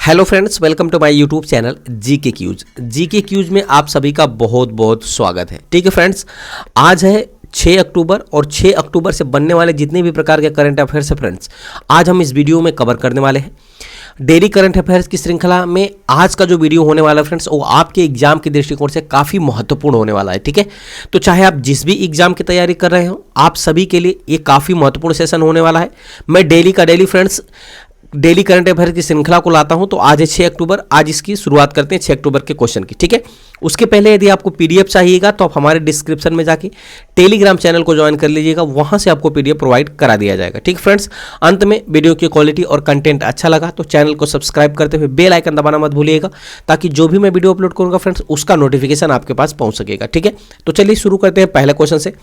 Hello friends, welcome to my YouTube channel GK quiz. GK quiz में आप सभी का बहुत बहुत स्वागत है। ठीक है फ्रेंड्स, आज है 6 अक्टूबर और 6 अक्टूबर से बनने वाले जितने भी प्रकार के करंट अफेयर्स है फ्रेंड्स, आज हम इस वीडियो में कवर करने वाले हैं। डेली करंट अफेयर्स की श्रृंखला में आज का जो वीडियो होने वाला है फ्रेंड्स, वो आपके एग्जाम के दृष्टिकोण से काफ़ी महत्वपूर्ण होने वाला है। ठीक है, तो चाहे आप जिस भी एग्जाम की तैयारी कर रहे हो, आप सभी के लिए ये काफ़ी महत्वपूर्ण सेशन होने वाला है। मैं डेली का daily friends daily current affair की श्रृंखला को लाता हूं, तो आज है 6 अक्टूबर। आज इसकी शुरुआत करते हैं 6 अक्टूबर के क्वेश्चन की। ठीक है, उसके पहले यदि आपको पीडीएफ चाहिएगा तो आप हमारे डिस्क्रिप्शन में जाके टेलीग्राम चैनल को ज्वाइन कर लीजिएगा, वहां से आपको पीडीएफ प्रोवाइड करा दिया जाएगा। ठीक फ्रेंड्स, अंत में वीडियो की क्वालिटी और कंटेंट अच्छा लगा तो चैनल को सब्सक्राइब करते हुए बेल आइकन दबाना मत भूलिएगा, ताकि जो भी मैं वीडियो अपलोड करूंगा फ्रेंड्स, उसका नोटिफिकेशन आपके पास पहुंच सकेगा। ठीक है, तो चलिए शुरू करते हैं पहले क्वेश्चन से।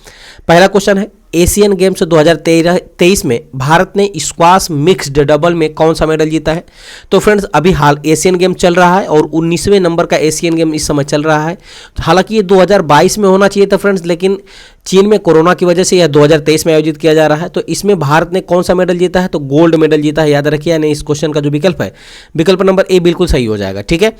पहला क्वेश्चन है, एशियन गेम्स 2023 में भारत ने स्क्वाश मिक्स्ड डबल में कौन सा मेडल जीता है? तो फ्रेंड्स, अभी हाल एशियन गेम चल रहा है और 19वें नंबर का एशियन गेम इस समय चल रहा है। हालांकि ये 2022 में होना चाहिए था फ्रेंड्स, लेकिन चीन में कोरोना की वजह से यह 2023 में आयोजित किया जा रहा है। तो इसमें भारत ने कौन सा मेडल जीता है? तो गोल्ड मेडल जीता है। याद रखिए, यानी इस क्वेश्चन का जो विकल्प है, विकल्प नंबर ए बिल्कुल सही हो जाएगा। ठीक है,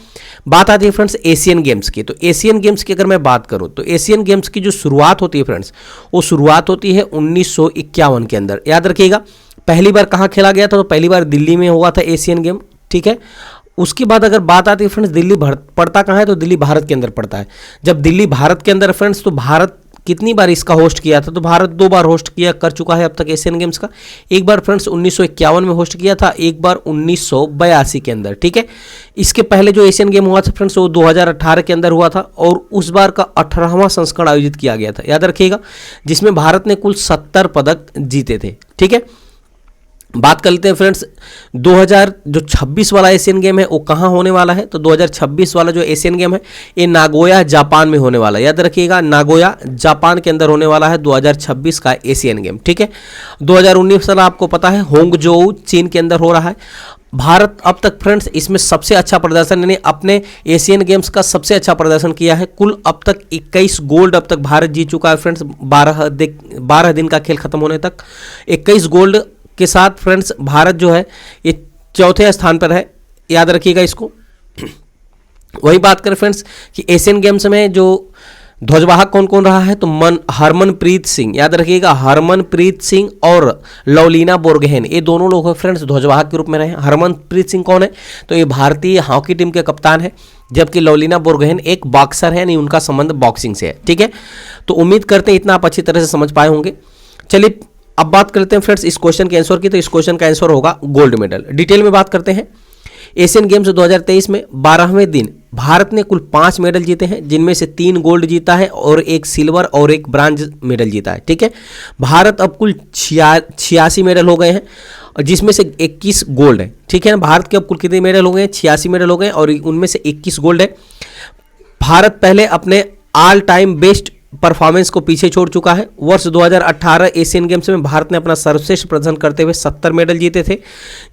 बात आती है फ्रेंड्स एशियन गेम्स की। तो एशियन गेम्स की अगर मैं बात करूं तो एशियन गेम्स की जो शुरुआत होती है फ्रेंड्स, वो शुरुआत होती है 1951 के अंदर। याद रखिएगा, पहली बार कहाँ खेला गया था? तो पहली बार दिल्ली में हुआ था एशियन गेम। ठीक है, उसके बाद अगर बात आती है फ्रेंड्स, दिल्ली पड़ता कहाँ है? तो दिल्ली भारत के अंदर पड़ता है। जब दिल्ली भारत के अंदर फ्रेंड्स, तो भारत कितनी बार इसका होस्ट किया था? तो भारत 2 बार होस्ट किया कर चुका है अब तक एशियन गेम्स का। एक बार फ्रेंड्स 1951 में होस्ट किया था, एक बार 1982 के अंदर। ठीक है, इसके पहले जो एशियन गेम हुआ था फ्रेंड्स, वो 2018 के अंदर हुआ था और उस बार का 18वां संस्करण आयोजित किया गया था। याद रखिएगा, जिसमें भारत ने कुल 70 पदक जीते थे। ठीक है, बात कर लेते हैं फ्रेंड्स 2026 वाला एशियन गेम है वो कहाँ होने वाला है? तो 2026 वाला जो एशियन गेम है, ये नागोया जापान में होने वाला है। याद रखिएगा, नागोया जापान के अंदर होने वाला है 2026 का एशियन गेम। ठीक है, 2019 वाला आपको पता है होंगजोऊ चीन के अंदर हो रहा है। भारत अब तक फ्रेंड्स इसमें सबसे अच्छा प्रदर्शन, यानी अपने एशियन गेम्स का सबसे अच्छा प्रदर्शन किया है। कुल अब तक 21 गोल्ड अब तक भारत जीत चुका है फ्रेंड्स। 12 दिन का खेल खत्म होने तक 21 गोल्ड के साथ फ्रेंड्स भारत जो है ये चौथे स्थान पर है। याद रखिएगा इसको। वही बात करें फ्रेंड्स कि एशियन गेम्स में जो ध्वजवाहक कौन कौन रहा है? तो हरमनप्रीत सिंह। याद रखिएगा, हरमनप्रीत सिंह और लवलीना बोर्गोहेन, ये दोनों लोग फ्रेंड्स ध्वजवाहक के रूप में रहे। हरमनप्रीत सिंह कौन है? तो ये भारतीय हॉकी टीम के कप्तान है, जबकि लवलीना बोर्गोहेन एक बॉक्सर है, यानी उनका संबंध बॉक्सिंग से है। ठीक है, तो उम्मीद करते हैं इतना आप अच्छी तरह से समझ पाए होंगे। चलिए अब बात करते हैं फ्रेंड्स इस क्वेश्चन के आंसर की। तो इस क्वेश्चन का आंसर होगा गोल्ड मेडल। डिटेल में बात करते हैं। एशियन गेम्स 2023 में 12वें दिन भारत ने कुल 5 मेडल जीते हैं, जिनमें से 3 गोल्ड जीता है और 1 सिल्वर और 1 ब्रांज मेडल जीता है। ठीक है, भारत अब कुल 86 मेडल हो गए हैं, जिसमें से 21 गोल्ड है। ठीक है, भारत के अब कुल कितने मेडल हो गए हैं? 86 मेडल हो गए और उनमें से 21 गोल्ड है। भारत पहले अपने ऑल टाइम बेस्ट परफॉर्मेंस को पीछे छोड़ चुका है। वर्ष 2018 एशियन गेम्स में भारत ने अपना सर्वश्रेष्ठ प्रदर्शन करते हुए 70 मेडल जीते थे,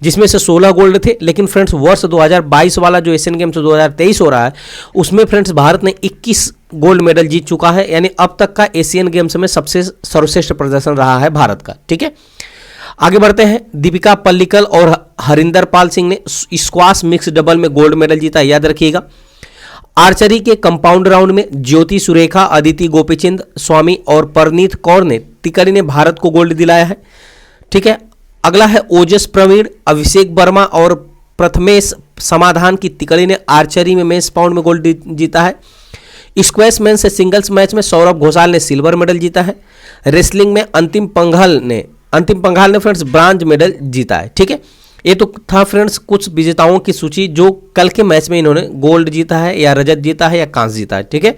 जिसमें से 16 गोल्ड थे। लेकिन फ्रेंड्स वर्ष 2022 वाला जो एशियन गेम्स 2023 हो रहा है, उसमें फ्रेंड्स भारत ने 21 गोल्ड मेडल जीत चुका है, यानी अब तक का एशियन गेम्स में सबसे सर्वश्रेष्ठ प्रदर्शन रहा है भारत का। ठीक है, आगे बढ़ते हैं। दीपिका पल्लिकल और हरिंदर पाल सिंह ने स्क्वाश मिक्स डबल में गोल्ड मेडल जीता। याद रखिएगा, आर्चरी के कंपाउंड राउंड में ज्योति सुरेखा, अदिति गोपीचंद स्वामी और परनीत कौर ने तिकड़ी ने भारत को गोल्ड दिलाया है। ठीक है, अगला है ओजस प्रवीण, अभिषेक वर्मा और प्रथमेश समाधान की तिकड़ी ने आर्चरी में मेंस पाउंड में गोल्ड जीता है। स्क्वैश मेंस सिंगल्स मैच में सौरभ घोषाल ने सिल्वर मेडल जीता है। रेसलिंग में अंतिम पंघाल ने फ्रेंड्स ब्रांज मेडल जीता है। ठीक है, ये तो था फ्रेंड्स कुछ विजेताओं की सूची जो कल के मैच में इन्होंने गोल्ड जीता है या रजत जीता है या कांस्य जीता है। ठीक है,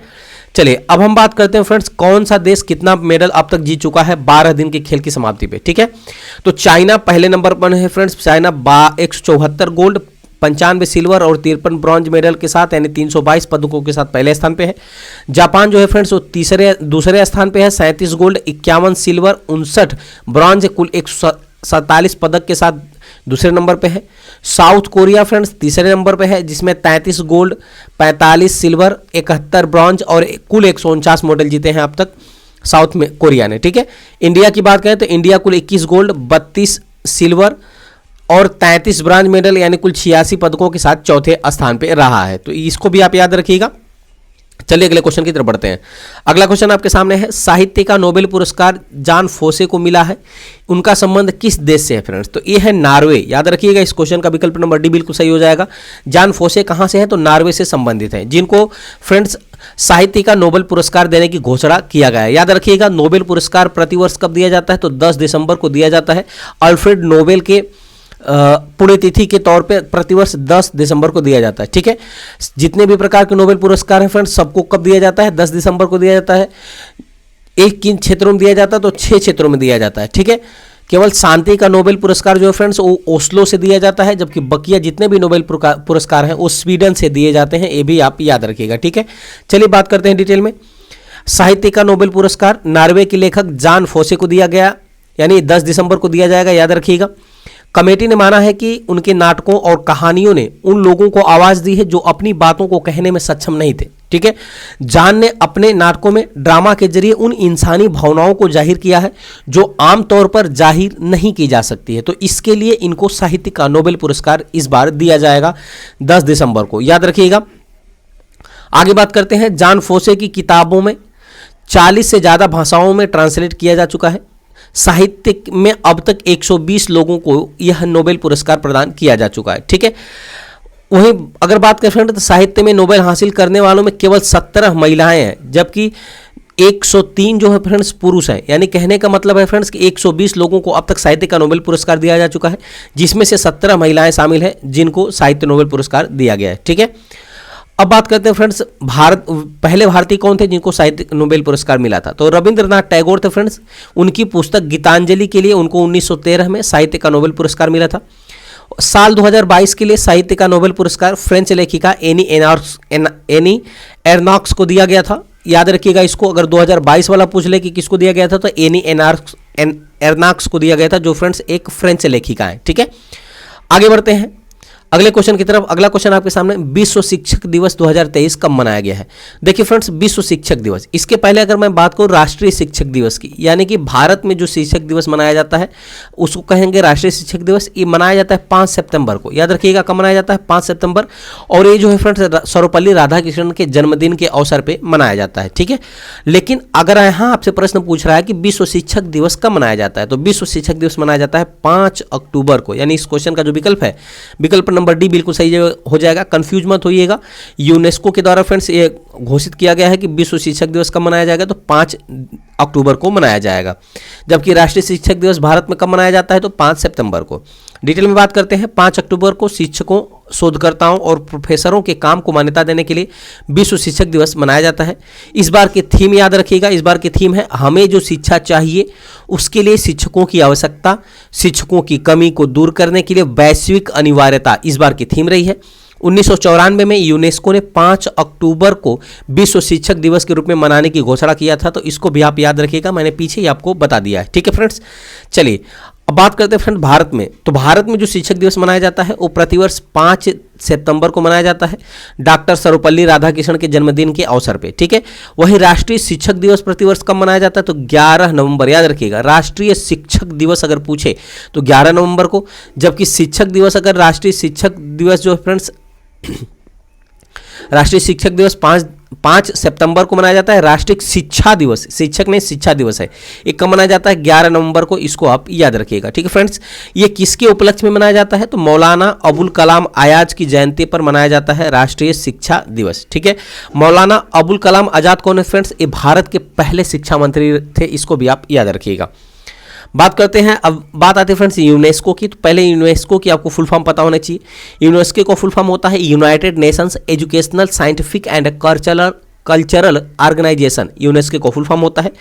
चलिए अब हम बात करते हैं फ्रेंड्स कौन सा देश कितना मेडल अब तक जीत चुका है 12 दिन के खेल की समाप्ति पे। ठीक है, तो चाइना पहले नंबर पर है फ्रेंड्स। चाइना 174 गोल्ड, 95 सिल्वर और 53 ब्रॉन्ज मेडल के साथ, यानी 322 पदकों के साथ पहले स्थान पे है। जापान जो है फ्रेंड्स वो दूसरे स्थान पे है, 37 गोल्ड, 51 सिल्वर, 59 ब्रॉन्ज, कुल 147 पदक के साथ दूसरे नंबर पे है। साउथ कोरिया फ्रेंड्स तीसरे नंबर पे है, जिसमें 33 गोल्ड, 45 सिल्वर, 71 ब्रॉन्ज और कुल 149 मेडल जीते हैं अब तक साउथ में कोरिया ने। ठीक है, इंडिया की बात करें तो इंडिया कुल 21 गोल्ड, 32 सिल्वर, और 33 ब्रॉन्ज मेडल यानी कुल 86 पदकों के साथ चौथे स्थान पे रहा है। तो इसको भी आप याद रखिएगा। चलिए अगले क्वेश्चन की तरफ बढ़ते हैं। अगला क्वेश्चन आपके सामने है, साहित्य का नोबेल पुरस्कार जॉन फोसे को मिला है, उनका संबंध किस देश से है फ्रेंड्स? तो ये है नॉर्वे। याद रखिएगा, इस क्वेश्चन का विकल्प नंबर डी बिल्कुल सही हो जाएगा। जॉन फोसे कहाँ से हैं? तो नॉर्वे से संबंधित हैं, जिनको फ्रेंड्स साहित्य का नोबेल पुरस्कार देने की घोषणा किया गया है। याद रखिएगा, नोबेल पुरस्कार प्रतिवर्ष कब दिया जाता है? तो 10 दिसंबर को दिया जाता है। अल्फ्रेड नोबेल के पुण्यतिथि के तौर पे प्रतिवर्ष 10 दिसंबर को दिया जाता है। ठीक है, जितने भी प्रकार के नोबेल पुरस्कार हैं फ्रेंड्स, सबको कब दिया जाता है? 10 दिसंबर को दिया जाता है। एक किन क्षेत्रों में दिया जाता है? तो 6 क्षेत्रों में दिया जाता है। ठीक है, केवल शांति का नोबेल पुरस्कार जो है फ्रेंड्स वो ओस्लो से दिया जाता है, जबकि बकिया जितने भी नोबेल पुरस्कार हैं वो स्वीडन से दिए जाते हैं। ये भी आप याद रखिएगा। ठीक है, चलिए बात करते हैं डिटेल में। साहित्य का नोबेल पुरस्कार नॉर्वे के लेखक जॉन फोसे को दिया गया, यानी 10 दिसंबर को दिया जाएगा। याद रखिएगा, कमेटी ने माना है कि उनके नाटकों और कहानियों ने उन लोगों को आवाज दी है जो अपनी बातों को कहने में सक्षम नहीं थे। ठीक है, जॉन ने अपने नाटकों में ड्रामा के जरिए उन इंसानी भावनाओं को जाहिर किया है जो आमतौर पर जाहिर नहीं की जा सकती है। तो इसके लिए इनको साहित्य का नोबेल पुरस्कार इस बार दिया जाएगा 10 दिसंबर को। याद रखिएगा। आगे बात करते हैं, जॉन फोसे की किताबों में 40 से ज़्यादा भाषाओं में ट्रांसलेट किया जा चुका है। साहित्य में अब तक 120 लोगों को यह नोबेल पुरस्कार प्रदान किया जा चुका है। ठीक है, वहीं अगर बात करें फ्रेंड, तो साहित्य में नोबेल हासिल करने वालों में केवल 17 महिलाएं हैं, जबकि 103 जो है फ्रेंड्स पुरुष हैं। यानी कहने का मतलब है फ्रेंड्स कि 120 लोगों को अब तक साहित्य का नोबेल पुरस्कार दिया जा चुका है, जिसमें से 17 महिलाएं शामिल हैं जिनको साहित्य नोबेल पुरस्कार दिया गया है। ठीक है, अब बात करते हैं फ्रेंड्स, पहले भारतीय कौन थे जिनको साहित्य नोबेल पुरस्कार मिला था? तो रविंद्रनाथ टैगोर थे फ्रेंड्स। उनकी पुस्तक गीतांजलि के लिए उनको 1913 में साहित्य का नोबेल पुरस्कार मिला था। साल 2022 के लिए साहित्य का नोबेल पुरस्कार फ्रेंच लेखिका एनी एर्नॉक्स को दिया गया था। याद रखिएगा इसको, अगर 2022 वाला पूछ ले कि किसको दिया गया था, तो एनी एर्नॉक्स को दिया गया था, जो फ्रेंड्स एक फ्रेंच लेखिका है। ठीक है, आगे बढ़ते हैं अगले क्वेश्चन की तरफ। अगला क्वेश्चन आपके सामने, विश्व शिक्षक दिवस 2023 कब मनाया गया है? देखिए फ्रेंड्स, विश्व शिक्षक दिवस, इसके पहले अगर मैं बात करूं राष्ट्रीय शिक्षक दिवस की, यानी कि भारत में जो शिक्षक दिवस मनाया जाता है उसको कहेंगे राष्ट्रीय शिक्षक दिवस। ये मनाया जाता है 5 सितंबर को। याद रखिएगा, कब मनाया जाता है? 5 सितंबर। और ये जो है फ्रेंड्स सर्वपल्ली राधाकृष्णन के जन्मदिन के अवसर पर मनाया जाता है। ठीक है, लेकिन अगर यहाँ आपसे प्रश्न पूछ रहा है कि विश्व शिक्षक दिवस कब मनाया जाता है, तो विश्व शिक्षक दिवस मनाया जाता है 5 अक्टूबर को। यानी इस क्वेश्चन का जो विकल्प है, विकल्प नंबर डी बिल्कुल सही हो जाएगा। कंफ्यूज मत होइएगा, यूनेस्को के द्वारा फ्रेंड्स ये घोषित किया गया है कि विश्व शिक्षक दिवस कब मनाया जाएगा, तो 5 अक्टूबर को मनाया जाएगा। जबकि राष्ट्रीय शिक्षक दिवस भारत में कब मनाया जाता है, तो 5 सितंबर को। डिटेल में बात करते हैं, 5 अक्टूबर को शिक्षकों, शोधकर्ताओं और प्रोफेसरों के काम को मान्यता देने के लिए विश्व शिक्षक दिवस मनाया जाता है। इस बार की थीम याद रखिएगा, इस बार की थीम है, हमें जो शिक्षा चाहिए उसके लिए शिक्षकों की आवश्यकता, शिक्षकों की कमी को दूर करने के लिए वैश्विक अनिवार्यता, इस बार की थीम रही है। 1994 में यूनेस्को ने 5 अक्टूबर को विश्व शिक्षक दिवस के रूप में मनाने की घोषणा किया था। तो इसको भी आप याद रखिएगा, मैंने पीछे ही आपको बता दिया है। ठीक है फ्रेंड्स, चलिए अब बात करते हैं फ्रेंड भारत में। तो भारत में जो शिक्षक दिवस मनाया जाता है वो प्रतिवर्ष 5 सितंबर को मनाया जाता है, डॉक्टर सर्वपल्ली राधाकृष्णन के जन्मदिन के अवसर पे। ठीक है, वही राष्ट्रीय शिक्षक दिवस प्रतिवर्ष कब मनाया जाता है, तो 11 नवंबर। याद रखिएगा, राष्ट्रीय शिक्षक दिवस अगर पूछे तो 11 नवंबर को, जबकि शिक्षक दिवस अगर राष्ट्रीय शिक्षक दिवस जो फ्रेंड्स राष्ट्रीय शिक्षक दिवस 5 सितंबर को मनाया जाता है। राष्ट्रीय शिक्षा दिवस, शिक्षक नहीं शिक्षा दिवस है, ये कब मनाया जाता है, 11 नवंबर को। इसको आप याद रखिएगा। ठीक है फ्रेंड्स, ये किसके उपलक्ष्य में मनाया जाता है, तो मौलाना अबुल कलाम आजाद की जयंती पर मनाया जाता है राष्ट्रीय शिक्षा दिवस। ठीक है, मौलाना अबुल कलाम आजाद कौन है फ्रेंड्स, ये भारत के पहले शिक्षा मंत्री थे, इसको भी आप याद रखिएगा। बात करते हैं, अब बात आती है फ्रेंड्स यूनेस्को की। तो पहले यूनेस्को की आपको फुल फॉर्म पता होना चाहिए। यूनेस्को का फुल फॉर्म होता है United Nations Educational, Scientific and Cultural Organization. UNESCO का फुल फॉर्म होता है।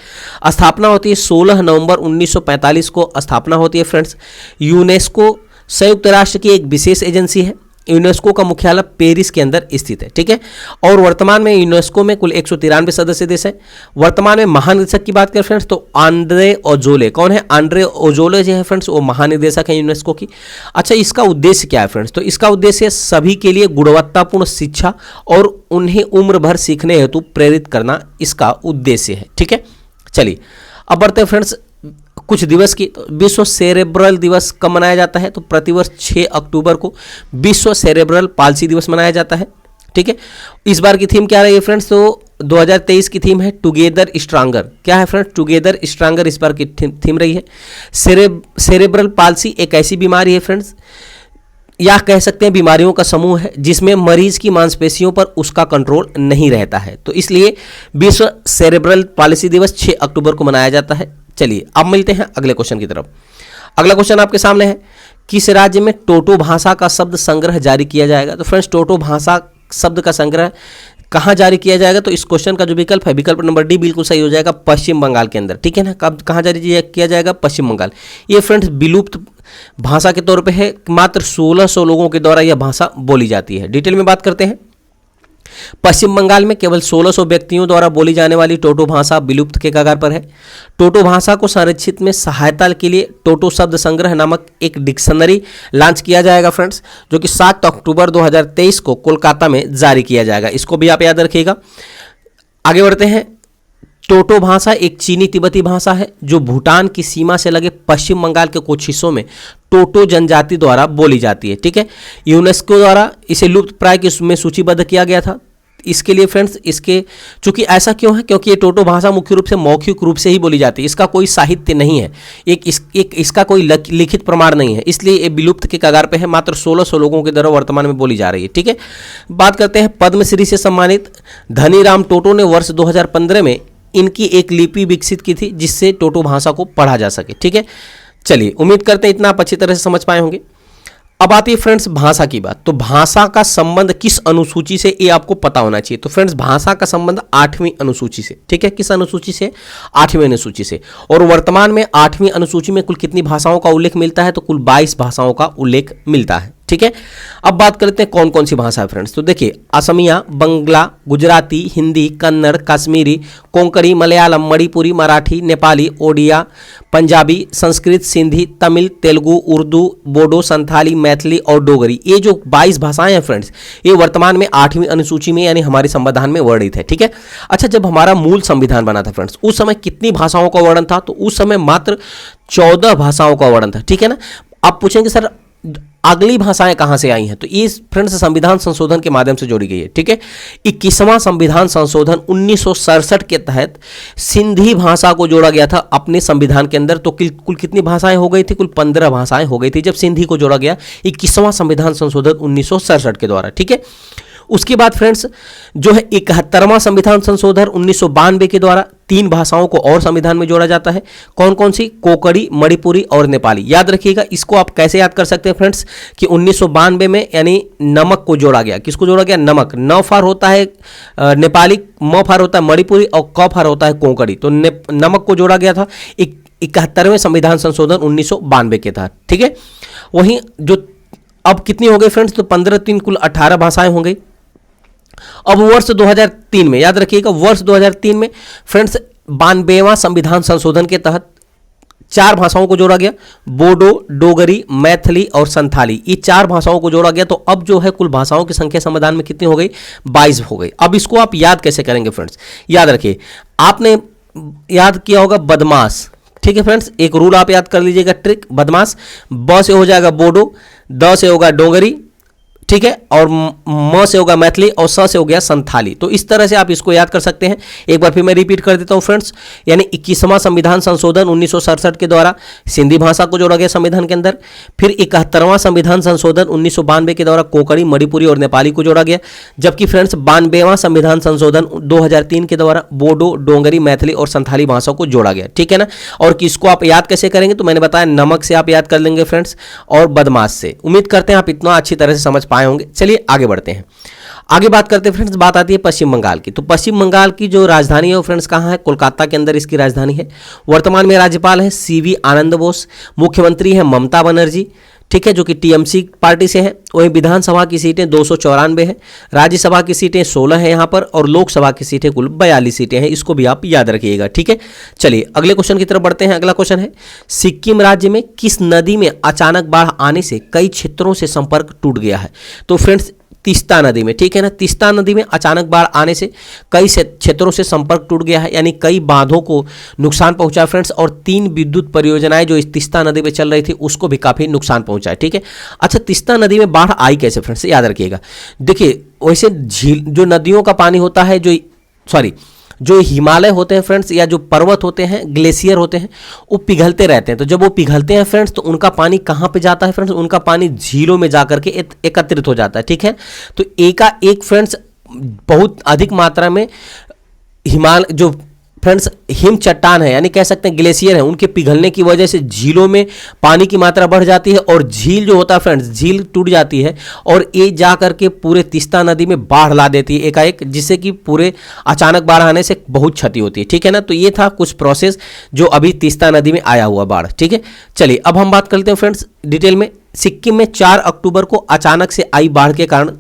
स्थापना होती है 16 नवंबर 1945 को स्थापना होती है फ्रेंड्स। यूनेस्को संयुक्त राष्ट्र की एक विशेष एजेंसी है। यूनेस्को का मुख्यालय पेरिस के अंदर स्थित है। ठीक है, और वर्तमान में यूनेस्को में कुल 193 सदस्य देश हैं। वर्तमान में महानिदेशक की बात करें फ्रेंड्स तो आंद्रे ओजोले, कौन है, आंद्रे ओजोले जो है फ्रेंड्स वो महानिदेशक है यूनेस्को की। अच्छा, इसका उद्देश्य क्या है फ्रेंड्स, तो इसका उद्देश्य सभी के लिए गुणवत्तापूर्ण शिक्षा और उन्हें उम्र भर सीखने हेतु प्रेरित करना इसका उद्देश्य है। ठीक है, चलिए अब बढ़ते हैं फ्रेंड्स कुछ दिवस की, तो विश्व सेरेब्रल दिवस कब मनाया जाता है? तो प्रतिवर्ष 6 अक्टूबर को विश्व सेरेब्रल पाल्सी दिवस मनाया जाता है। ठीक है, इस बार की थीम क्या रही है फ्रेंड्स? तो 2023 की थीम है टुगेदर स्ट्रांगर। क्या है फ्रेंड्स? टुगेदर स्ट्रांगर इस बार की थीम रही है। सेरेब्रल पाल्सी एक ऐसी बीमारी है फ्रेंड्स, या कह सकते हैं बीमारियों का समूह है जिसमें मरीज की मांसपेशियों पर उसका कंट्रोल नहीं रहता है, तो इसलिए विश्व सेरेब्रल पाल्सी दिवस 6 अक्टूबर को मनाया जाता है। चलिए अब मिलते हैं अगले क्वेश्चन की तरफ। अगला क्वेश्चन आपके सामने है, किस राज्य में टोटो भाषा का शब्द संग्रह जारी किया जाएगा? तो फ्रेंड्स टोटो भाषा शब्द का संग्रह कहाँ जारी किया जाएगा? तो इस क्वेश्चन का जो विकल्प है, विकल्प नंबर डी बिल्कुल सही हो जाएगा, पश्चिम बंगाल के अंदर। ठीक है ना, कब कहाँ जारी किया जाएगा? पश्चिम बंगाल। ये फ्रेंड्स विलुप्त भाषा के तौर पे है, मात्र 1600 लोगों के द्वारा यह भाषा बोली जाती है। डिटेल में बात करते हैं, पश्चिम बंगाल में केवल 1600 व्यक्तियों द्वारा बोली जाने वाली टोटो भाषा विलुप्त के कगार पर है। टोटो भाषा को संरक्षित में सहायता के लिए टोटो शब्द संग्रह नामक एक डिक्शनरी लॉन्च किया जाएगा फ्रेंड्स, जो कि 7 अक्टूबर 2023 को कोलकाता में जारी किया जाएगा। इसको भी आप याद रखिएगा। आगे बढ़ते हैं, टोटो भाषा एक चीनी तिब्बती भाषा है जो भूटान की सीमा से लगे पश्चिम बंगाल के कुछ हिस्सों में टोटो जनजाति द्वारा बोली जाती है। ठीक है, यूनेस्को द्वारा इसे लुप्त प्राय के में सूचीबद्ध किया गया था। इसके लिए फ्रेंड्स, इसके चूंकि ऐसा क्यों है? क्योंकि ये टोटो भाषा मुख्य रूप से मौखिक रूप से ही बोली जाती है, इसका कोई साहित्य नहीं है, इसका कोई लिखित प्रमाण नहीं है, इसलिए ये विलुप्त के कगार पे है। मात्र 1600 लोगों के द्वारा वर्तमान में बोली जा रही है। ठीक है, बात करते हैं पद्मश्री से सम्मानित धनीराम टोटो ने वर्ष 2015 में इनकी एक लिपि विकसित की थी जिससे टोटो भाषा को पढ़ा जा सके। ठीक है, चलिए उम्मीद करते हैं इतना आप अच्छी तरह से समझ पाए होंगे। अब आती है फ्रेंड्स भाषा की बात। तो भाषा का संबंध किस अनुसूची से, ये आपको पता होना चाहिए। तो फ्रेंड्स भाषा का संबंध 8वीं अनुसूची से। ठीक है, किस अनुसूची से? 8वीं अनुसूची से। और वर्तमान में 8वीं अनुसूची में कुल कितनी भाषाओं का उल्लेख मिलता है? तो कुल 22 भाषाओं का उल्लेख मिलता है। ठीक है, अब बात करते हैं कौन कौन सी भाषा है फ्रेंड्स। तो देखिए, असमिया, बंगला, गुजराती, हिंदी, कन्नड़, कश्मीरी, कोंकणी, मलयालम, मणिपुरी, मराठी, नेपाली, ओडिया, पंजाबी, संस्कृत, सिंधी, तमिल, तेलुगु, उर्दू, बोडो, संथाली, मैथिली और डोगरी। ये जो 22 भाषाएं हैं फ्रेंड्स, ये वर्तमान में 8वीं अनुसूची में यानी हमारे संविधान में वर्णित है। ठीक है, अच्छा, जब हमारा मूल संविधान बना था फ्रेंड्स, उस समय कितनी भाषाओं का वर्णन था? तो उस समय मात्र 14 भाषाओं का वर्णन था। ठीक है ना, आप पूछेंगे सर अगली भाषाएं कहां से आई हैं? तो ये फ्रेंड्स संविधान संशोधन के माध्यम से जोड़ी गई है। ठीक है, 21वां संविधान संशोधन 1967 के तहत सिंधी भाषा को जोड़ा गया था अपने संविधान के अंदर। तो कुल कितनी भाषाएं हो गई थी? कुल 15 भाषाएं हो गई थी जब सिंधी को जोड़ा गया 21वां संविधान संशोधन 1967 के द्वारा। ठीक है, उसके बाद फ्रेंड्स जो है 71वां संविधान संशोधन 1992 के द्वारा 3 भाषाओं को और संविधान में जोड़ा जाता है। कौन कौन सी? कोंकणी, मणिपुरी और नेपाली। याद रखिएगा, इसको आप कैसे याद कर सकते हैं फ्रेंड्स कि 1992 में यानी नमक को जोड़ा गया। किसको जोड़ा गया? नमक। न फार होता है नेपाली, म फार होता है मणिपुरी और क फार होता है कोंकणी। तो नमक को जोड़ा गया था 71वें संविधान संशोधन 1992 के तहत। ठीक है, वहीं जो अब कितनी हो गई फ्रेंड्स? तो 15 3 कुल 18 भाषाएं हो गई। अब वर्ष 2003 में, याद रखिएगा, वर्ष 2003 में फ्रेंड्स 92वां संविधान संशोधन के तहत 4 भाषाओं को जोड़ा गया, बोडो, डोगरी, मैथिली और संथाली। ये 4 भाषाओं को जोड़ा गया। तो अब जो है कुल भाषाओं की संख्या संविधान में कितनी हो गई? 22 हो गई। अब इसको आप याद कैसे करेंगे फ्रेंड्स? याद रखिए, आपने याद किया होगा बदमाश। ठीक है फ्रेंड्स, एक रूल आप याद कर लीजिएगा, ट्रिक। बदमाश ब से हो जाएगा बोडो, द से होगा डोगरी, ठीक है, और म से होगा मैथिली और स से हो गया संथाली। तो इस तरह से आप इसको याद कर सकते हैं। एक बार फिर मैं रिपीट कर देता हूं फ्रेंड्स, यानी 21वां संविधान संशोधन 1967 के द्वारा सिंधी भाषा को जोड़ा गया संविधान के अंदर। फिर 71वां संविधान संशोधन 1992 के द्वारा कोंकणी, मणिपुरी और नेपाली को जोड़ा गया। जबकि फ्रेंड्स 92वां संविधान संशोधन 2003 के द्वारा बोडो, डोगरी, मैथिली और संथाली भाषा को जोड़ा गया। ठीक है ना, और किसको आप याद कैसे करेंगे? तो मैंने बताया नमक से आप याद कर लेंगे फ्रेंड्स, और बदमाश से। उम्मीद करते हैं आप इतना अच्छी तरह से समझ पाए होंगे। चलिए आगे बढ़ते हैं। आगे बात करते हैं फ्रेंड्स, बात आती है पश्चिम बंगाल की। तो पश्चिम बंगाल की जो राजधानी है वो फ्रेंड्स कहाँ है? कोलकाता के अंदर इसकी राजधानी है। वर्तमान में राज्यपाल है सीवी आनंद बोस, मुख्यमंत्री है ममता बनर्जी, ठीक है, जो कि टीएमसी पार्टी से है। वहीं विधानसभा की सीटें 294 हैं, राज्यसभा की सीटें 16 हैं यहाँ पर, और लोकसभा की सीटें कुल 42 सीटें हैं। इसको भी आप याद रखिएगा। ठीक है, चलिए अगले क्वेश्चन की तरफ बढ़ते हैं। अगला क्वेश्चन है, सिक्किम राज्य में किस नदी में अचानक बाढ़ आने से कई क्षेत्रों से संपर्क टूट गया है? तो फ्रेंड्स तीस्ता नदी में, ठीक है ना। तीस्ता नदी में अचानक बाढ़ आने से कई क्षेत्रों से संपर्क टूट गया है, यानी कई बांधों को नुकसान पहुंचा फ्रेंड्स, और 3 विद्युत परियोजनाएं जो इस तीस्ता नदी में चल रही थी उसको भी काफी नुकसान पहुंचा है, ठीक है। अच्छा, तीस्ता नदी में बाढ़ आई कैसे फ्रेंड्स, याद रखिएगा। देखिए, वैसे झील जो नदियों का पानी होता है, जो हिमालय होते हैं फ्रेंड्स, या जो पर्वत होते हैं, ग्लेशियर होते हैं, वो पिघलते रहते हैं। तो जब वो पिघलते हैं फ्रेंड्स, तो उनका पानी कहाँ पे जाता है फ्रेंड्स, उनका पानी झीलों में जाकर के एकत्रित हो जाता है, ठीक है। तो एकाएक फ्रेंड्स बहुत अधिक मात्रा में हिमालय जो फ्रेंड्स हिम चट्टान है, यानी कह सकते हैं ग्लेशियर है, उनके पिघलने की वजह से झीलों में पानी की मात्रा बढ़ जाती है, और झील जो होता है फ्रेंड्स, झील टूट जाती है, और ये जा करके पूरे तीस्ता नदी में बाढ़ ला देती है एकाएक, जिससे कि पूरे अचानक बाढ़ आने से बहुत क्षति होती है, ठीक है ना। तो ये था कुछ प्रोसेस जो अभी तीस्ता नदी में आया हुआ बाढ़, ठीक है। चलिए अब हम बात करते हैं फ्रेंड्स डिटेल में। सिक्किम में 4 अक्टूबर को अचानक से आई बाढ़ के कारण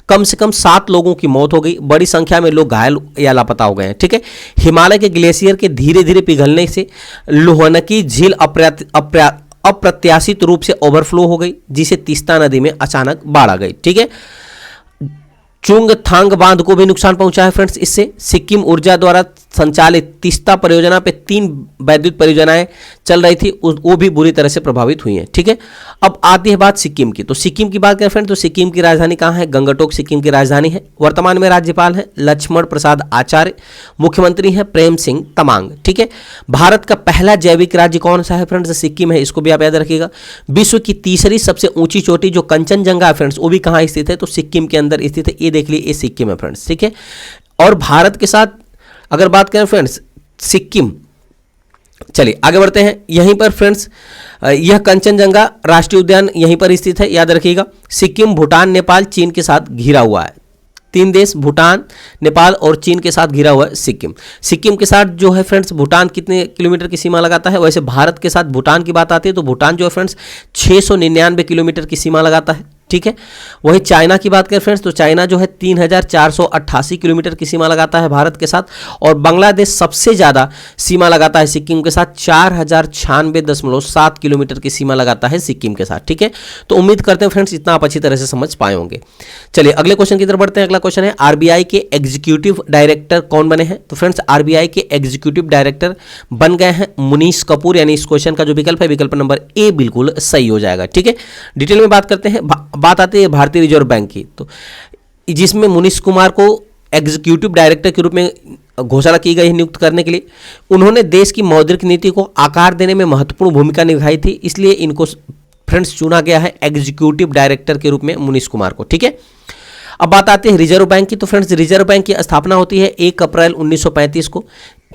कम से कम 7 लोगों की मौत हो गई, बड़ी संख्या में लोग घायल या लापता हो गए हैं, ठीक है। हिमालय के ग्लेशियर के धीरे धीरे पिघलने से लोहनकी झील अप्रत्याशित रूप से ओवरफ्लो हो गई, जिसे तीस्ता नदी में अचानक बाढ़ आ गई, ठीक है। चुंगथांग बांध को भी नुकसान पहुंचा है फ्रेंड्स। इससे सिक्किम ऊर्जा द्वारा संचालित तीस्ता परियोजना पे 3 वैद्युत परियोजनाएं चल रही थी, वो भी बुरी तरह से प्रभावित हुई हैं, ठीक है। अब आती है बात सिक्किम की। तो सिक्किम की बात करें फ्रेंड, तो सिक्किम की राजधानी कहाँ है, गंगटोक सिक्किम की राजधानी है। वर्तमान में राज्यपाल हैं लक्ष्मण प्रसाद आचार्य, मुख्यमंत्री हैं प्रेम सिंह तमांग, ठीक है। भारत का पहला जैविक राज्य कौन सा है फ्रेंड्स, सिक्किम है, इसको भी आप याद रखिएगा। विश्व की तीसरी सबसे ऊंची चोटी जो कंचनजंगा है फ्रेंड्स, वो भी कहाँ स्थित है, तो सिक्किम के अंदर स्थित है। ये देख लीजिए, ये सिक्किम है फ्रेंड्स, ठीक है। और भारत के साथ अगर बात करें फ्रेंड्स सिक्किम, चलिए आगे बढ़ते हैं। यहीं पर फ्रेंड्स यह कंचनजंगा राष्ट्रीय उद्यान यहीं पर स्थित है, याद रखिएगा। सिक्किम भूटान नेपाल चीन के साथ घिरा हुआ है, 3 देश भूटान नेपाल और चीन के साथ घिरा हुआ है सिक्किम। सिक्किम के साथ जो है फ्रेंड्स भूटान कितने किलोमीटर की सीमा लगाता है, वैसे भारत के साथ भूटान की बात आती है तो भूटान जो है फ्रेंड्स 699 किलोमीटर की सीमा लगाता है, ठीक है। वहीं चाइना की बात करें फ्रेंड्स, तो चाइना जो है 3488 किलोमीटर की सीमा लगाता है भारत के साथ, और बांग्लादेश सबसे ज़्यादा सीमा लगाता है सिक्किम के साथ, 4096.7 किलोमीटर की सीमा लगाता है सिक्किम के साथ, ठीक है। तो उम्मीद करते हैं फ्रेंड्स इतना आप अच्छी तरह से समझ पाए होंगे। चलिए अगले क्वेश्चन की तरफ बढ़ते हैं। अगला क्वेश्चन है आरबीआई के एग्जीक्यूटिव डायरेक्टर कौन बने हैं। तो फ्रेंड्स आरबीआई के एग्जीक्यूटिव डायरेक्टर बन गए हैं मुनीश कपूर, यानी इस क्वेश्चन का जो विकल्प है विकल्प नंबर ए बिल्कुल सही हो जाएगा, ठीक है। डिटेल में बात करते हैं। बात आती है भारतीय रिजर्व बैंक की, तो जिसमें मुनीश कुमार को एग्जीक्यूटिव डायरेक्टर के रूप में घोषणा की गई है नियुक्त करने के लिए। उन्होंने देश की मौद्रिक नीति को आकार देने में महत्वपूर्ण भूमिका निभाई थी, इसलिए इनको फ्रेंड्स चुना गया है एग्जीक्यूटिव डायरेक्टर के रूप में मुनीश कुमार को, ठीक है। अब बात आती है रिजर्व बैंक की। तो फ्रेंड्स रिजर्व बैंक की स्थापना होती है 1 अप्रैल 1935 को।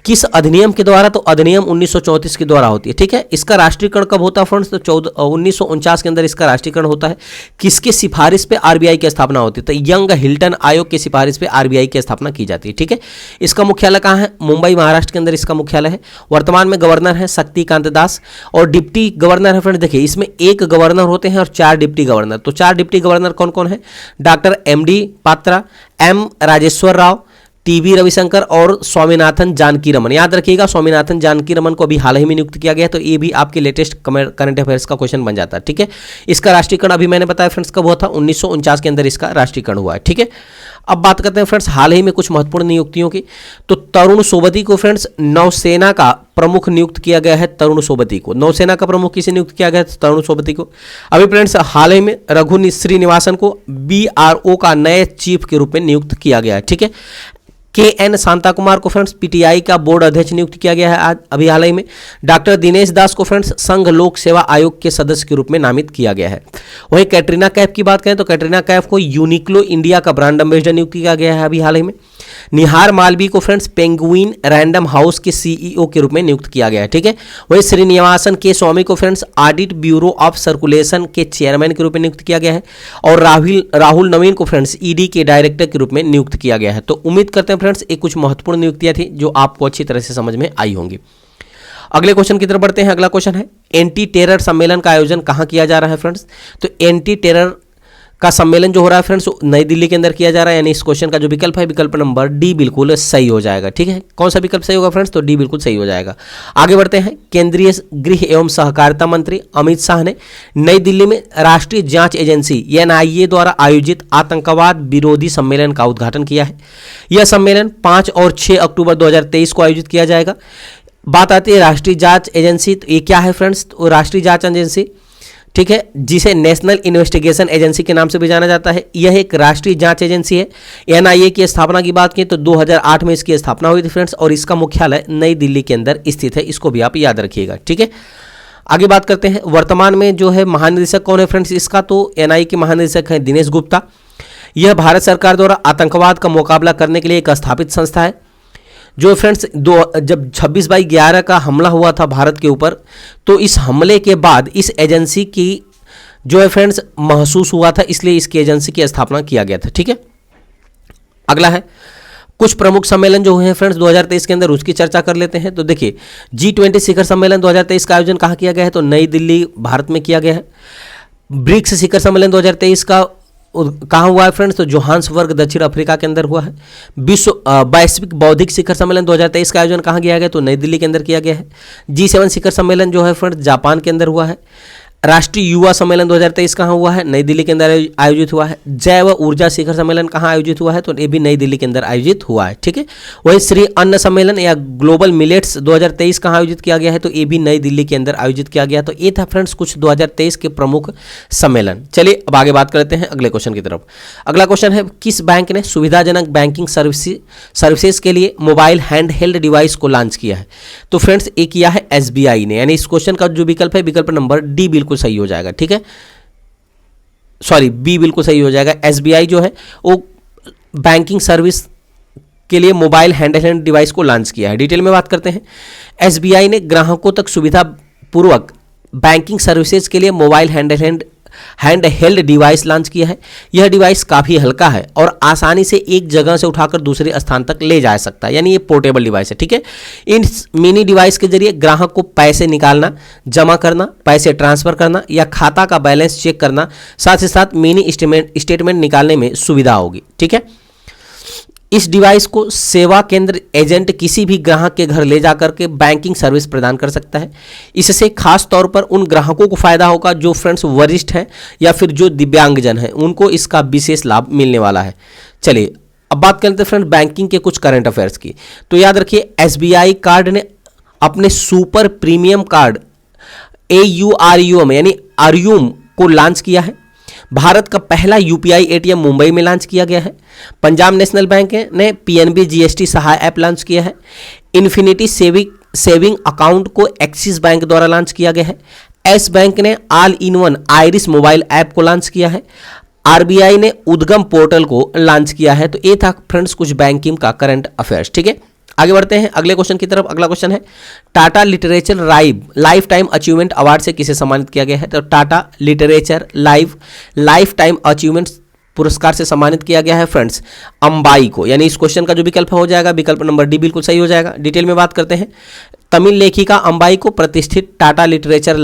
किस अधिनियम के द्वारा, तो अधिनियम 1934 के द्वारा होती है, ठीक है। इसका राष्ट्रीयकरण कब होता है फ्रेंड्स, तो 1949 के अंदर इसका राष्ट्रीयकरण होता है। किसके सिफारिश पे आरबीआई की स्थापना होती है, तो यंग हिल्टन आयोग की सिफारिश पे आरबीआई की स्थापना की जाती है, ठीक है। इसका मुख्यालय कहाँ है, मुंबई महाराष्ट्र के अंदर इसका मुख्यालय है। वर्तमान में गवर्नर है शक्तिकांत दास, और डिप्टी गवर्नर है फ्रेंड्स, देखिए इसमें 1 गवर्नर होते हैं और 4 डिप्टी गवर्नर। तो 4 डिप्टी गवर्नर कौन कौन है, doctor MD Patra, M Rajeshwar Rao, TB Ravishankar और स्वामीनाथन जानकी रमन। याद रखिएगा स्वामीनाथन जानकी रमन को अभी हाल ही में नियुक्त किया गया है, तो ये भी आपके लेटेस्ट करंट अफेयर्स का क्वेश्चन बन जाता है, ठीक है। इसका राष्ट्रीयकरण अभी मैंने बताया फ्रेंड्स कब हुआ था, 1949 के अंदर इसका राष्ट्रीयकरण हुआ है, ठीक है। अब बात करते हैं फ्रेंड्स हाल ही में कुछ महत्वपूर्ण नियुक्तियों की। तो तरुण सोबती को फ्रेंड्स नौसेना का प्रमुख नियुक्त किया गया है। तरुण सोबती को नौसेना का प्रमुख किसे नियुक्त किया गया है, तरुण सोबती को। अभी फ्रेंड्स हाल ही में रघु श्रीनिवासन को BRO का नए चीफ के रूप में नियुक्त किया गया है, ठीक है। KN शांता कुमार को फ्रेंड्स PTI का बोर्ड अध्यक्ष नियुक्त किया गया है आज अभी हाल ही में। डॉक्टर दिनेश दास को फ्रेंड्स संघ लोक सेवा आयोग के सदस्य के रूप में नामित किया गया है। वहीं कैटरीना कैफ की बात करें तो कैटरीना कैफ को यूनिक्लो इंडिया का ब्रांड एम्बेसडर नियुक्त किया गया है अभी हाल ही में। निहार मालवी को फ्रेंड्स पेंगुइन रैंडम हाउस के CEO के रूप में नियुक्त किया गया है, ठीक है। वहीं श्रीनिवासन के स्वामी को friends audit bureau of circulation के चेयरमैन के रूप में नियुक्त किया गया है। और राहुल नवीन को फ्रेंड्स ED के डायरेक्टर के रूप में नियुक्त किया गया है। तो उम्मीद करते हैं फ्रेंड्स ये कुछ महत्वपूर्ण नियुक्तियां थी जो आपको अच्छी तरह से समझ में आई होंगी। अगले क्वेश्चन की तरफ बढ़ते हैं। अगला क्वेश्चन है एंटी टेरर सम्मेलन का आयोजन कहां किया जा रहा है फ्रेंड्स। तो एंटी टेरर का सम्मेलन जो हो रहा है फ्रेंड्स नई दिल्ली के अंदर किया जा रहा है, यानी इस क्वेश्चन का जो विकल्प है विकल्प नंबर डी बिल्कुल सही हो जाएगा। ठीक है, कौन सा विकल्प सही होगा फ्रेंड्स, तो डी बिल्कुल सही हो जाएगा। आगे बढ़ते हैं। केंद्रीय गृह एवं सहकारिता मंत्री अमित शाह ने नई दिल्ली में राष्ट्रीय जांच एजेंसी एनआईए द्वारा आयोजित आतंकवाद विरोधी सम्मेलन का उद्घाटन किया है। यह सम्मेलन 5 और 6 अक्टूबर 2023 को आयोजित किया जाएगा। बात आती है राष्ट्रीय जांच एजेंसी, तो ये क्या है फ्रेंड्स, तो राष्ट्रीय जांच एजेंसी, ठीक है, जिसे नेशनल इन्वेस्टिगेशन एजेंसी के नाम से भी जाना जाता है, यह एक राष्ट्रीय जांच एजेंसी है। एनआईए की स्थापना की बात की तो 2008 में इसकी स्थापना हुई थी फ्रेंड्स, और इसका मुख्यालय नई दिल्ली के अंदर स्थित है, इसको भी आप याद रखिएगा। ठीक है, आगे बात करते हैं। वर्तमान में जो है महानिदेशक कौन है फ्रेंड्स इसका, तो एनआईए के महानिदेशक हैं दिनेश गुप्ता। यह भारत सरकार द्वारा आतंकवाद का मुकाबला करने के लिए एक स्थापित संस्था है। जो फ्रेंड्स जब 26/11 का हमला हुआ था भारत के ऊपर, तो इस हमले के बाद इस एजेंसी की जो है फ्रेंड्स महसूस हुआ था, इसलिए इसकी एजेंसी की स्थापना किया गया था। ठीक है, अगला है कुछ प्रमुख सम्मेलन जो हुए हैं फ्रेंड्स 2023 के अंदर, उसकी चर्चा कर लेते हैं। तो देखिए G20 शिखर सम्मेलन 2023 का आयोजन कहाँ किया गया है, तो नई दिल्ली भारत में किया गया है। ब्रिक्स शिखर सम्मेलन 2023 का कहाँ हुआ है फ्रेंड्स, तो जोहान्सबर्ग दक्षिण अफ्रीका के अंदर हुआ है। विश्व वैश्विक बौद्धिक शिखर सम्मेलन 2023 का आयोजन कहाँ किया गया, तो नई दिल्ली के अंदर किया गया है। G7 शिखर सम्मेलन जो है फ्रेंड्स जापान के अंदर हुआ है। राष्ट्रीय युवा सम्मेलन 2023 कहाँ हुआ है, नई दिल्ली के अंदर आयोजित हुआ है। जैव ऊर्जा शिखर सम्मेलन कहाँ आयोजित हुआ है, तो ये भी नई दिल्ली के अंदर आयोजित हुआ है। ठीक है, वही श्री अन्न सम्मेलन या ग्लोबल मिलेट्स 2023 कहाँ आयोजित किया गया है, तो ये भी नई दिल्ली के अंदर आयोजित किया गया। तो ये था फ्रेंड्स कुछ 2023 के प्रमुख सम्मेलन। चलिए अब आगे बात करते हैं अगले क्वेश्चन की तरफ। अगला क्वेश्चन है, किस बैंक ने सुविधाजनक बैंकिंग सर्विसेज के लिए मोबाइल हैंड हेल्ड डिवाइस को लॉन्च किया है, तो फ्रेंड्स ये किया है SBI ने, यानी इस क्वेश्चन का जो विकल्प है विकल्प नंबर डी बिल्कुल सही हो जाएगा। ठीक है, सॉरी बी बिल्कुल सही हो जाएगा। SBI जो है वो बैंकिंग सर्विस के लिए मोबाइल हैंड डिवाइस को लॉन्च किया है। डिटेल में बात करते हैं। SBI ने ग्राहकों तक सुविधा पूर्वक बैंकिंग सर्विसेज के लिए mobile hand held device launch किया है। यह डिवाइस काफ़ी हल्का है और आसानी से एक जगह से उठाकर दूसरे स्थान तक ले जा सकता है, यानी ये पोर्टेबल डिवाइस है। ठीक है, इन मिनी डिवाइस के जरिए ग्राहक को पैसे निकालना, जमा करना, पैसे ट्रांसफर करना या खाता का बैलेंस चेक करना, साथ ही साथ मिनी स्टेटमेंट निकालने में सुविधा होगी। ठीक है, इस डिवाइस को सेवा केंद्र एजेंट किसी भी ग्राहक के घर ले जाकर के बैंकिंग सर्विस प्रदान कर सकता है। इससे खास तौर पर उन ग्राहकों को फायदा होगा जो फ्रेंड्स वरिष्ठ हैं या फिर जो दिव्यांगजन हैं, उनको इसका विशेष लाभ मिलने वाला है। चलिए अब बात करते हैं फ्रेंड्स बैंकिंग के कुछ करंट अफेयर्स की। तो याद रखिए SBI कार्ड ने अपने सुपर प्रीमियम कार्ड AURUM यानी आर्यूम को लॉन्च किया है। भारत का पहला UPI ATM मुंबई में लॉन्च किया गया है। पंजाब नेशनल बैंक ने PNB GST सहाय ऐप लॉन्च किया है। इन्फिनिटी सेविंग अकाउंट को एक्सिस बैंक द्वारा लॉन्च किया गया है। एस बैंक ने all in one iris mobile app को लॉन्च किया है। RBI ने उद्गम पोर्टल को लॉन्च किया है। तो ये था फ्रेंड्स कुछ बैंकिंग का करंट अफेयर्स। ठीक है, आगे बढ़ते हैं अगले क्वेश्चन की तरफ। अगला क्वेश्चन है, Tata literature lifetime achievement award से किसे सम्मानित किया गया है, तो Tata literature lifetime achievement पुरस्कार से सम्मानित किया गया है फ्रेंड्स अंबाई को, यानी इस क्वेश्चन का जो विकल्प हो जाएगा विकल्प नंबर डी बिल्कुल सही हो जाएगा। डिटेल में बात करते हैं। तमिल लेखिका अंबाई को प्रतिष्ठित Tata literature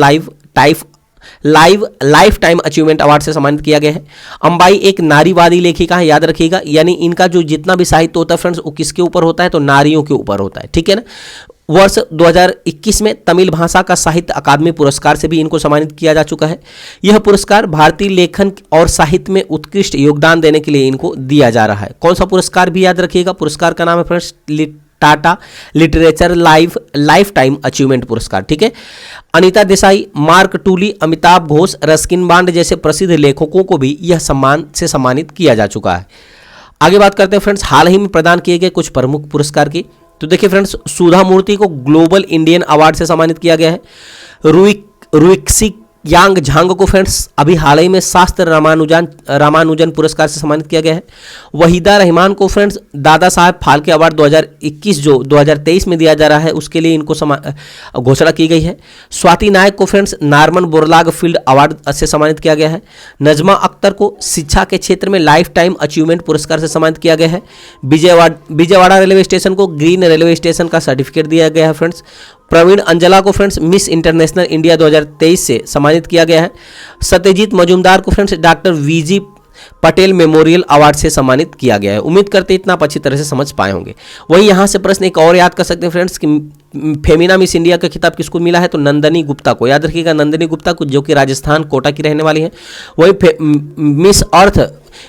lifetime achievement award से सम्मानित किया गया है। अंबाई एक नारीवादी लेखिका है, याद रखिएगा, यानी इनका जो जितना भी साहित्य होता है फ्रेंड्स वो किसके ऊपर होता है, तो नारियों के ऊपर होता है। ठीक है ना। वर्ष 2021 में तमिल भाषा का साहित्य अकादमी पुरस्कार से भी इनको सम्मानित किया जा चुका है। यह पुरस्कार भारतीय लेखन और साहित्य में उत्कृष्ट योगदान देने के लिए इनको दिया जा रहा है। कौन सा पुरस्कार भी याद रखिएगा, पुरस्कार का नाम है friends Tata literature lifetime achievement पुरस्कार। ठीक है, Anita Desai, Mark Tully, Amitabh Ghosh, Ruskin Bond जैसे प्रसिद्ध लेखकों को भी यह सम्मान से सम्मानित किया जा चुका है। आगे बात करते हैं फ्रेंड्स हाल ही में प्रदान किए गए कुछ प्रमुख पुरस्कार की। तो देखिए फ्रेंड्स, सुधा मूर्ति को ग्लोबल इंडियन अवार्ड से सम्मानित किया गया है। रुइक्सी यांग झांग को फ्रेंड्स अभी हाल ही में शास्त्र रामानुजन पुरस्कार से सम्मानित किया गया है। वहीदा रहमान को फ्रेंड्स दादा साहब फाल्के अवार्ड 2021 जो 2023 में दिया जा रहा है उसके लिए इनको घोषणा की गई है। स्वाति नायक को friends Norman Borlaug field award से सम्मानित किया गया है। नजमा अख्तर को शिक्षा के क्षेत्र में लाइफ टाइम अचीवमेंट पुरस्कार से सम्मानित किया गया है। विजयवाड़ा रेलवे स्टेशन को ग्रीन रेलवे स्टेशन का सर्टिफिकेट दिया गया है फ्रेंड्स। प्रवीण अंजला को फ्रेंड्स मिस इंटरनेशनल इंडिया 2023 से सम्मानित किया गया है। सत्यजीत मजूमदार को friends doctor Patel memorial award से सम्मानित किया गया है। उम्मीद करते हैं इतना आप अच्छी तरह से समझ पाए होंगे। वहीं यहाँ से प्रश्न एक और याद कर सकते हैं फ्रेंड्स कि फेमिना मिस इंडिया का खिताब किसको मिला है, तो नंदनी गुप्ता को। याद रखिएगा, नंदनी गुप्ता को, जो कि राजस्थान कोटा की रहने वाली है। वही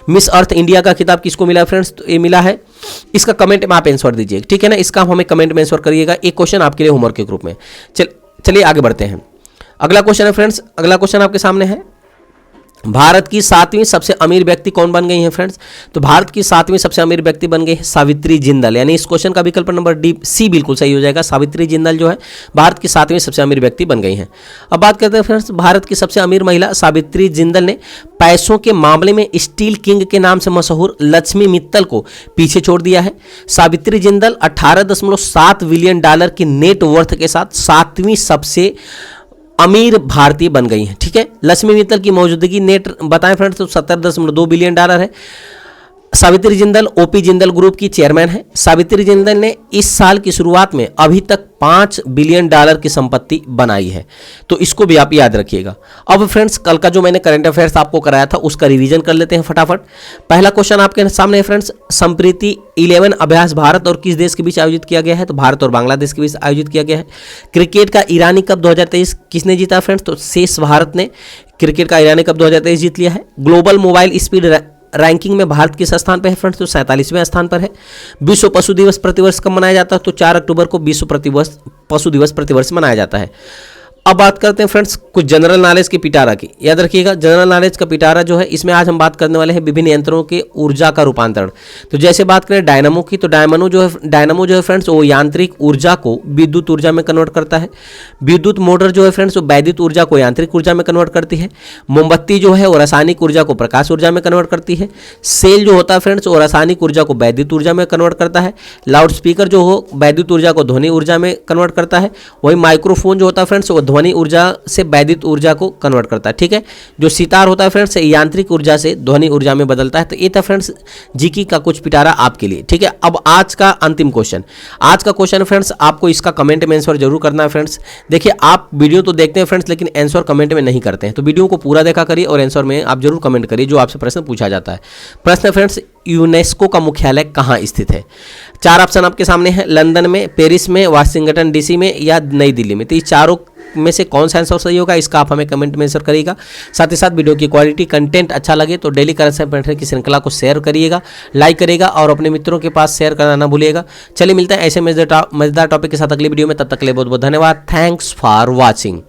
मिस अर्थ इंडिया का खिताब किसको मिला है फ्रेंड्स, तो ये मिला है, इसका कमेंट में आप आंसर दीजिए, ठीक है ना। इसका हमें कमेंट में आंसर करिएगा, एक क्वेश्चन आपके लिए होमवर्क के ग्रुप में। चलिए आगे बढ़ते हैं। अगला क्वेश्चन है फ्रेंड्स, अगला क्वेश्चन आपके सामने है, भारत की 7वीं सबसे अमीर व्यक्ति कौन बन गई हैं फ्रेंड्स, तो भारत की 7वीं सबसे अमीर व्यक्ति बन गई है सावित्री जिंदल। यानी इस क्वेश्चन का विकल्प नंबर डी सी बिल्कुल सही हो जाएगा। सावित्री जिंदल जो है भारत की 7वीं सबसे अमीर व्यक्ति बन गई हैं। अब बात करते हैं फ्रेंड्स, भारत की सबसे अमीर महिला सावित्री जिंदल ने पैसों के मामले में स्टील किंग के नाम से मशहूर लक्ष्मी मित्तल को पीछे छोड़ दिया है। सावित्री जिंदल 18.7 बिलियन डॉलर की नेट वर्थ के साथ 7वीं सबसे अमीर भारतीय बन गई हैं, ठीक है। लक्ष्मी मित्तल की मौजूदगी नेट बताएं फ्रेंड्स तो 17.2 बिलियन डॉलर है। सावित्री जिंदल ओपी जिंदल ग्रुप की चेयरमैन है। सावित्री जिंदल ने इस साल की शुरुआत में अभी तक 5 बिलियन डॉलर की संपत्ति बनाई है, तो इसको भी आप याद रखिएगा। अब फ्रेंड्स, कल का जो मैंने करंट अफेयर्स आपको कराया था उसका रिवीजन कर लेते हैं फटाफट। पहला क्वेश्चन आपके सामने है फ्रेंड्स, संप्रीति 11 अभ्यास भारत और किस देश के बीच आयोजित किया गया है, तो भारत और बांग्लादेश के बीच आयोजित किया गया है। क्रिकेट का ईरानी कप 2023 किसने जीता फ्रेंड्स, तो शेष भारत ने क्रिकेट का ईरानी कप 2023 जीत लिया है। ग्लोबल मोबाइल स्पीड रैंकिंग में भारत किस स्थान पर है फ्रेंड्स, तो 47वें स्थान पर है। विश्व पशु दिवस प्रतिवर्ष कब मनाया जाता है, तो 4 अक्टूबर को विश्व पशु दिवस प्रतिवर्ष मनाया जाता है। अब बात करते हैं फ्रेंड्स कुछ जनरल नॉलेज की पिटारा की। याद रखिएगा, जनरल नॉलेज का पिटारा जो है, इसमें आज हम बात करने वाले हैं विभिन्न यंत्रों के ऊर्जा का रूपांतरण। तो जैसे बात करें डायनामो की, तो डायनामो जो है फ्रेंड्स वो यांत्रिक ऊर्जा को विद्युत ऊर्जा में कन्वर्ट करता है। विद्युत मोटर जो है फ्रेंड्स वो वैद्युत ऊर्जा को यांत्रिक ऊर्जा में कन्वर्ट करती है। मोमबत्ती जो है वो रासायनिक ऊर्जा को प्रकाश ऊर्जा में कन्वर्ट करती है। सेल जो होता है फ्रेंड्स वो रासायनिक ऊर्जा को वैद्युत ऊर्जा में कन्वर्ट करता है। लाउड स्पीकर जो हो वैद्युत ऊर्जा को ध्वनि ऊर्जा में कन्वर्ट करता है। वही माइक्रोफोन जो होता है फ्रेंड्स वो ध्वनि ऊर्जा से वैद्युत ऊर्जा को कन्वर्ट करता है, ठीक है। जो सितार होता है फ्रेंड्स यांत्रिक ऊर्जा से ध्वनि ऊर्जा में बदलता है। तो ये था फ्रेंड्स जीके का कुछ पिटारा आपके लिए, ठीक है। अब आज का अंतिम क्वेश्चन, आज का क्वेश्चन फ्रेंड्स आपको इसका कमेंट में आंसर जरूर करना है फ्रेंड्स। देखिए, आप वीडियो तो देखते हैं फ्रेंड्स लेकिन आंसर कमेंट में नहीं करते हैं, तो वीडियो को पूरा देखा करिए और आंसर में आप जरूर कमेंट करिए जो आपसे प्रश्न पूछा जाता है। प्रश्न फ्रेंड्स, यूनेस्को का मुख्यालय कहाँ स्थित है। 4 ऑप्शन आपके सामने हैं, लंदन में, पेरिस में, वाशिंगटन डीसी में या नई दिल्ली में। तो ये चारों में से कौन सा आंसर सही होगा, इसका आप हमें कमेंट में आंसर करिएगा। साथ ही साथ वीडियो की क्वालिटी कंटेंट अच्छा लगे तो डेली करंट अफेयर की श्रृंखला को शेयर करिएगा, लाइक करिएगा और अपने मित्रों के पास शेयर करना ना भूलिएगा। चलिए मिलते हैं ऐसे मजेदार टॉपिक के साथ अगली वीडियो में, तब तक के लिए बहुत बहुत धन्यवाद। Thanks for watching.